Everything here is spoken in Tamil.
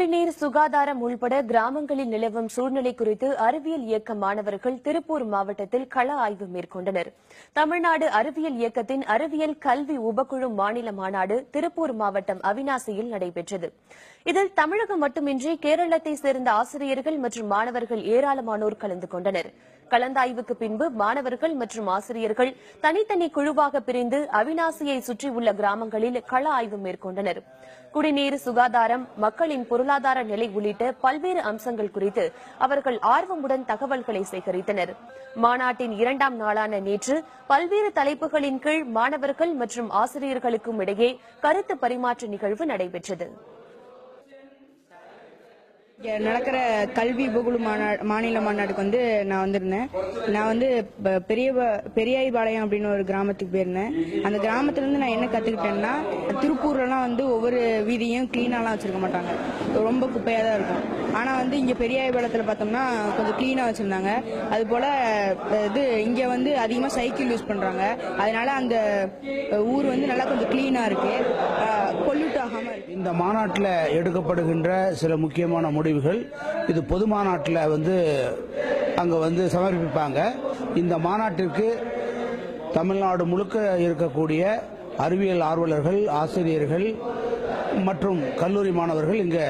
குடிநீர் சுகாதாரம் உள்பட கிராமங்களில் நிலவும் சூழ்நிலை குறித்து அறிவியல் இயக்க மாணவர்கள் திருப்பூர் மாவட்டத்தில் கள ஆய்வு மேற்கொண்டனர். தமிழ்நாடு அறிவியல் இயக்கத்தின் அறிவியல் கல்வி உபக்குழு மாநில மாநாடு திருப்பூர் மாவட்டம் அவிநாசியில் நடைபெற்றது. இதில் தமிழகம் மட்டுமின்றி கேரளத்தை சேர்ந்த ஆசிரியர்கள் மற்றும் மாணவர்கள் ஏராளமானோர் கலந்து கொண்டனர். கலந்தாய்வுக்கு பின்பு மாணவர்கள் மற்றும் ஆசிரியர்கள் தனித்தனி குழுவாக பிரிந்து அவிநாசியை சுற்றியுள்ள கிராமங்களில் கள ஆய்வு மேற்கொண்டனர். குடிநீர், சுகாதாரம், மக்களின் பொருளாதார நிலை உள்ளிட்ட பல்வேறு அம்சங்கள் குறித்து அவர்கள் ஆர்வமுடன் தகவல்களை சேகரித்தனர். மாநாட்டின் 2ஆம் நாளான நேற்று பல்வேறு தலைப்புகளின் கீழ் மாணவர்கள் மற்றும் ஆசிரியர்களுக்கும் இடையே கருத்து பரிமாற்ற நிகழ்வு நடைபெற்றது. நடக்கிற கல்வி உபகுழு மாநில மாநாட்டுக்கு நான் வந்திருந்தேன். நான் பெரியாய்பாளையம் அப்படின்னு ஒரு கிராமத்துக்கு போயிருந்தேன். அந்த கிராமத்துல இருந்து நான் என்ன கத்துக்கிட்டேன்னா, திருப்பூர்லாம் ஒவ்வொரு வீதியும் கிளீனாலாம் வச்சிருக்க மாட்டாங்க, ரொம்ப குப்பையா தான் இருக்கும். ஆனா இங்க பெரியாய்பாளையத்துல பார்த்தோம்னா கொஞ்சம் கிளீனா வச்சிருந்தாங்க. அது போல இங்க அதிகமா சைக்கிள் யூஸ் பண்றாங்க. அதனால அந்த ஊர் நல்லா கொஞ்சம் கிளீனா இருக்கு, பொல்யூட் ஆகாம இருக்கு. இந்த மாநாட்டில் எடுக்கப்படுகின்ற சில முக்கியமான முடிவுகள் இது பொது மாநாட்டில் அங்க சமர்ப்பிப்பாங்க. இந்த மாநாட்டிற்கு தமிழ்நாடு முழுக்க இருக்கக்கூடிய அறிவியல் ஆர்வலர்கள், ஆசிரியர்கள் மற்றும் கல்லூரி மாணவர்கள் இங்க